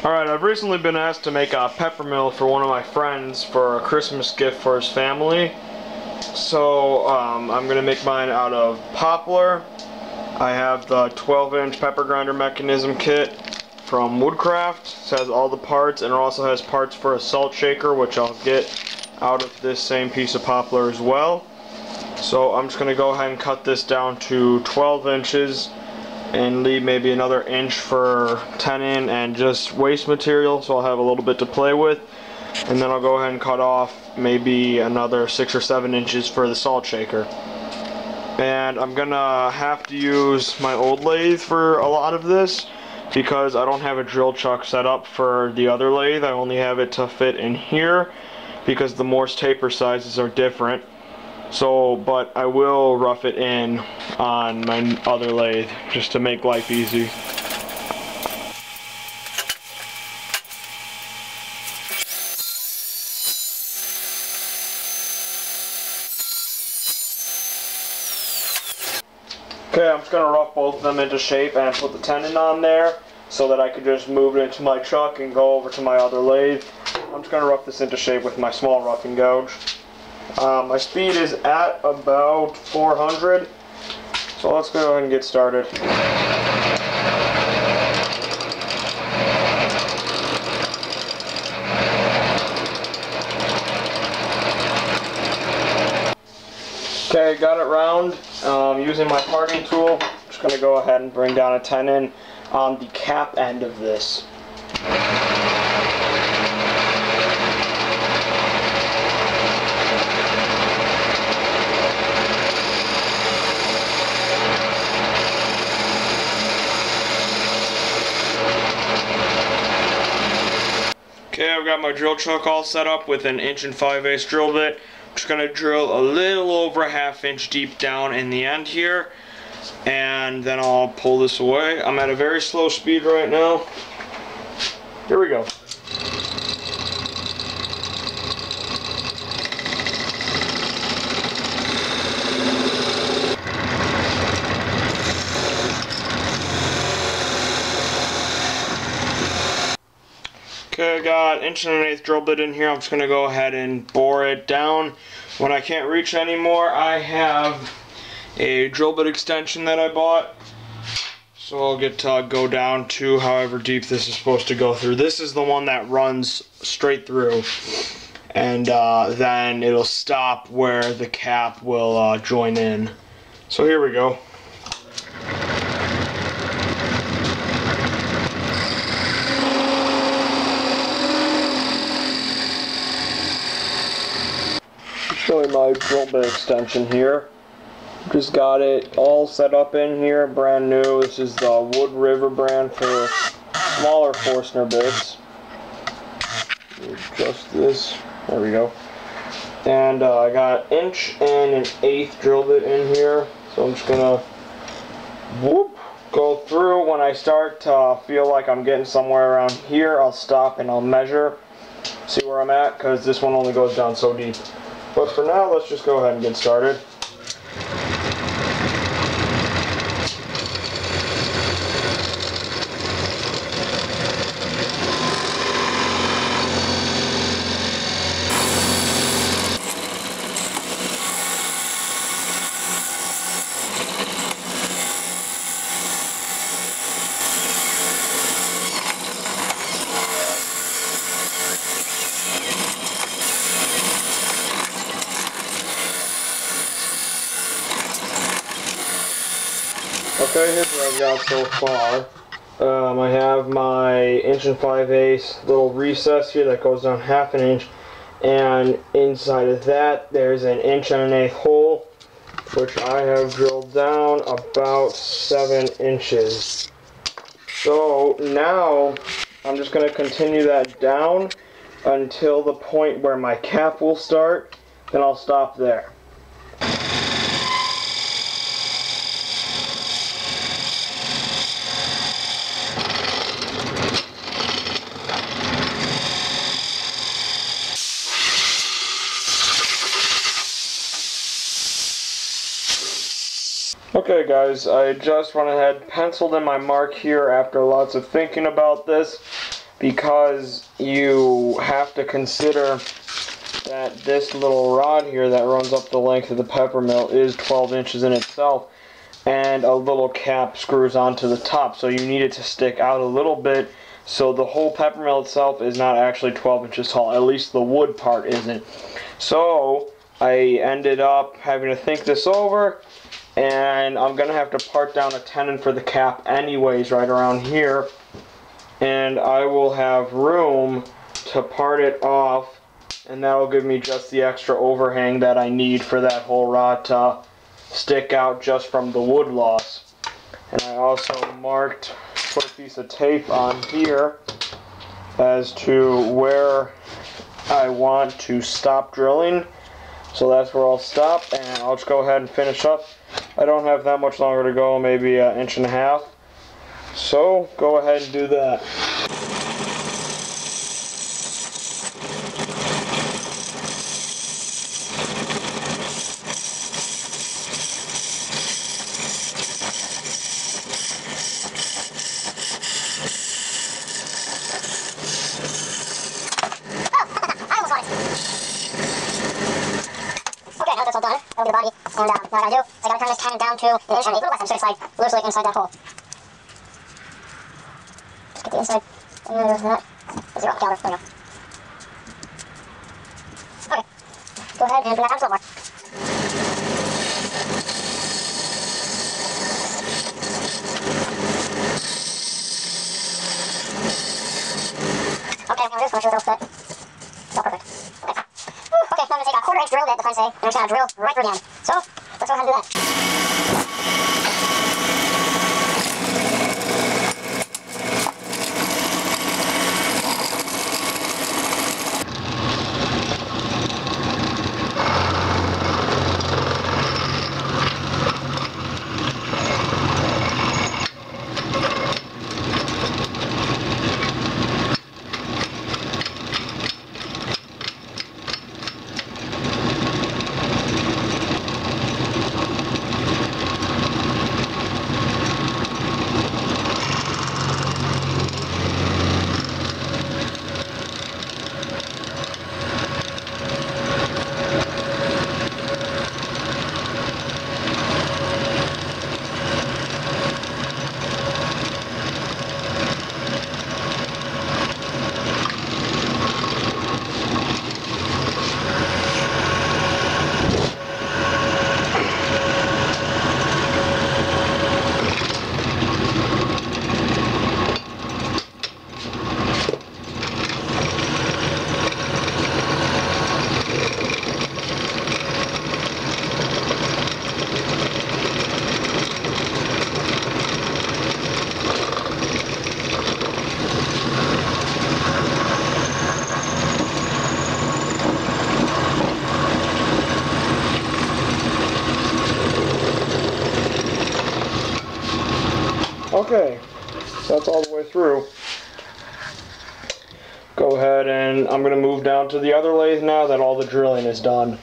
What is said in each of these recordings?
Alright, I've recently been asked to make a peppermill for one of my friends for a Christmas gift for his family. So, I'm going to make mine out of poplar. I have the 12-inch pepper grinder mechanism kit from Woodcraft. It has all the parts, and it also has parts for a salt shaker, which I'll get out of this same piece of poplar as well. So I'm just going to go ahead and cut this down to 12 inches and leave maybe another inch for tenon and just waste material, so I'll have a little bit to play with. And then I'll go ahead and cut off maybe another 6 or 7 inches for the salt shaker. And I'm gonna have to use my old lathe for a lot of this because I don't have a drill chuck set up for the other lathe. I only have it to fit in here because the Morse taper sizes are different. So, but I will rough it in on my other lathe just to make life easy. Okay, I'm just going to rough both of them into shape and put the tenon on there so that I could just move it into my chuck and go over to my other lathe. I'm just going to rough this into shape with my small roughing gouge. My speed is at about 400, so let's go ahead and get started. Okay, got it round. Using my parting tool, I'm just going to go ahead and bring down a tenon on the cap end of this. Okay, I've got my drill chuck all set up with an 1 5/8" drill bit. I'm just going to drill a little over a 1/2 inch deep down in the end here, and then I'll pull this away. I'm at a very slow speed right now. Here we go. Okay, I got 1 1/8" drill bit in here. I'm just going to go ahead and bore it down. When I can't reach anymore, I have a drill bit extension that I bought. So I'll get to go down to however deep this is supposed to go through. This is the one that runs straight through. And then it'll stop where the cap will join in. So here we go. Showing my drill bit extension here. Just got it all set up in here, brand new. This is the Wood River brand for smaller Forstner bits. Adjust this. There we go. And I got 1 1/8" drill bit in here. So I'm just gonna whoop, go through. When I start to feel like I'm getting somewhere around here, I'll stop and I'll measure, see where I'm at, because this one only goes down so deep. But for now, let's just go ahead and get started. Okay, here's what I've got so far. I have my 1 5/8" little recess here that goes down 1/2 inch, and inside of that there's an 1 1/8" hole, which I have drilled down about 7 inches. So now I'm just going to continue that down until the point where my cap will start, then I'll stop there. Okay guys, I just went ahead, penciled in my mark here after lots of thinking about this. because you have to consider that this little rod here that runs up the length of the peppermill is 12 inches in itself, and a little cap screws onto the top, so you need it to stick out a little bit, so the whole peppermill itself is not actually 12 inches tall, at least the wood part isn't. So I ended up having to think this over, and I'm going to have to part down a tenon for the cap anyways right around here, and I will have room to part it off, and that will give me just the extra overhang that I need for that whole rod to stick out just from the wood loss. And I also put a piece of tape on here as to where I want to stop drilling. So that's where I'll stop, and I'll just go ahead and finish up. I don't have that much longer to go, maybe an inch and a half. So go ahead and do that. Okay, now that's all done. Over the body, and now what I gotta do is I gotta turn this tenon down to an inch and a little less, so it's like loosely inside that hole. Just get the inside. There's that. 0 caliber. There we go. Okay. Go ahead and bring that down a little more. Okay, now this one shows a little fit. It's all perfect. Okay. Okay, now I'm going to take a 1/4 inch drill bit, the friends say, and I'm just going to drill right through the end. So, let's go ahead and do that. Okay, so that's all the way through. Go ahead and I'm going to move down to the other lathe now that all the drilling is done.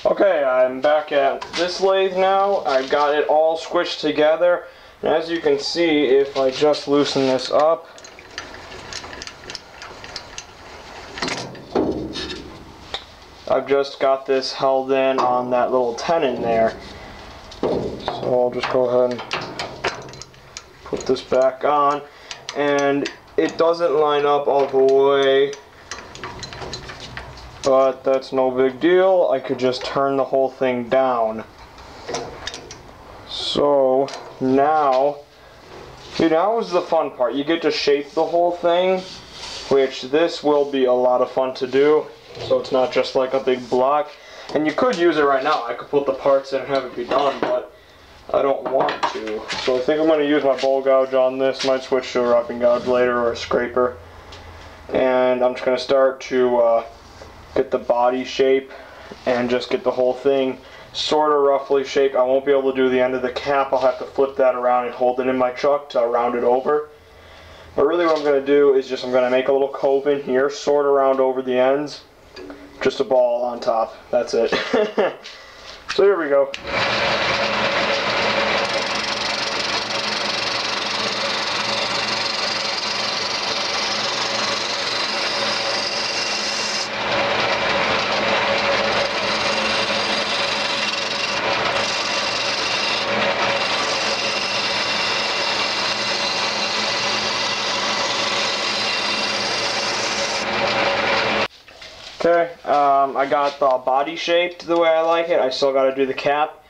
Okay, I'm back at this lathe now. I've got it all squished together. And as you can see, if I just loosen this up, I've just got this held in on that little tenon there. So I'll just go ahead and put this back on, and it doesn't line up all the way, but that's no big deal. I could just turn the whole thing down. So now is the fun part. You get to shape the whole thing, which this will be a lot of fun to do, so it's not just like a big block. And you could use it right now. I could put the parts in and have it be done, but I don't want to. So I think I'm going to use my bowl gouge on this. Might switch to a roughing gouge later or a scraper. And I'm just going to start to get the body shape and just get the whole thing sort of roughly shaped. I won't be able to do the end of the cap. I'll have to flip that around and hold it in my chuck to round it over. But really what I'm going to do is I'm going to make a little cove in here, sort of round over the ends. Just a ball on top. That's it. So here we go. I got the body shaped the way I like it. I still got to do the cap.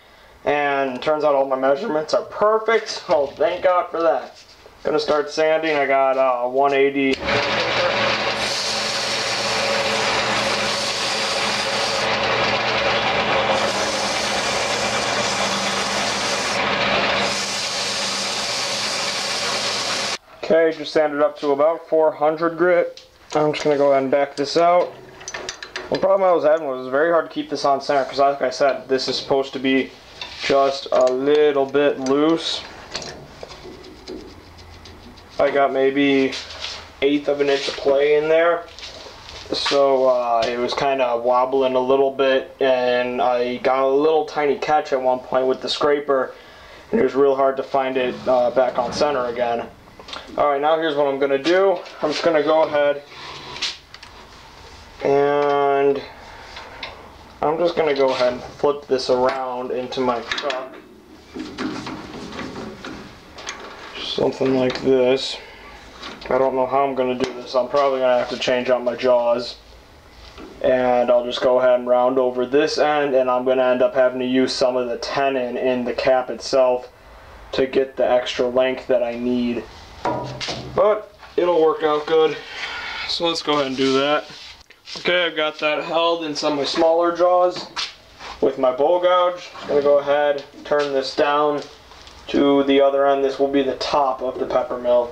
And turns out all my measurements are perfect. So thank God for that. Gonna start sanding. I got 180. Okay, just sanded up to about 400 grit. I'm just going to go ahead and back this out. The problem I was having was it was very hard to keep this on center because, like I said, this is supposed to be just a little bit loose. I got maybe 1/8 of an inch of play in there. So it was kind of wobbling a little bit, and I got a little tiny catch at one point with the scraper, and it was real hard to find it back on center again. Alright, now here's what I'm going to do. I'm just going to go ahead and I'm just going to go ahead and flip this around into my truck. Something like this. I don't know how I'm going to do this. I'm probably going to have to change out my jaws. And I'll just go ahead and round over this end, and I'm going to end up having to use some of the tenon in the cap itself to get the extra length that I need. But it'll work out good. So let's go ahead and do that. Okay, I've got that held in some of my smaller jaws with my bowl gouge. I'm going to go ahead, turn this down to the other end. This will be the top of the peppermill.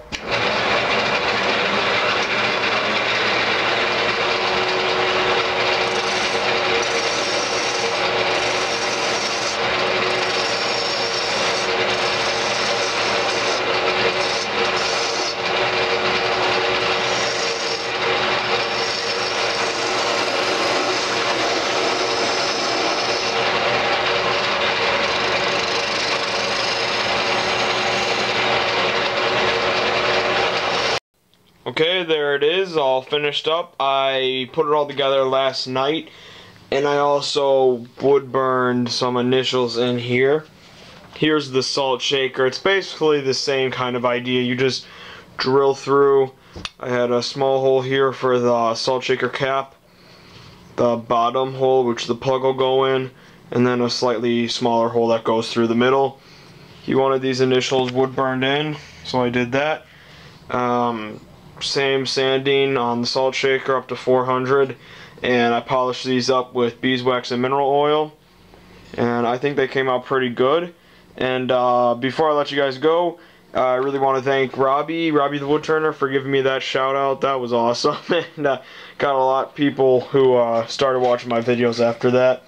Okay, there it is, all finished up. I put it all together last night, and I also wood burned some initials in here. Here's the salt shaker. It's basically the same kind of idea. You just drill through. I had a small hole here for the salt shaker cap, the bottom hole which the plug will go in, and then a slightly smaller hole that goes through the middle. He wanted these initials wood burned in, so I did that. Same sanding on the salt shaker up to 400, and I polished these up with beeswax and mineral oil, and I think they came out pretty good. And before I let you guys go, I really want to thank Robbie the Woodturner, for giving me that shout out. That was awesome. And got a lot of people who started watching my videos after that,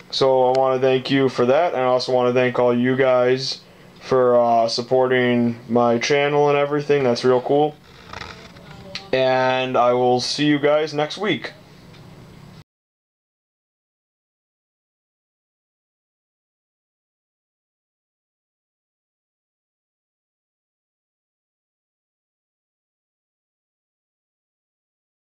so I want to thank you for that. And I also want to thank all you guys for supporting my channel and everything. That's real cool. And I will see you guys next week.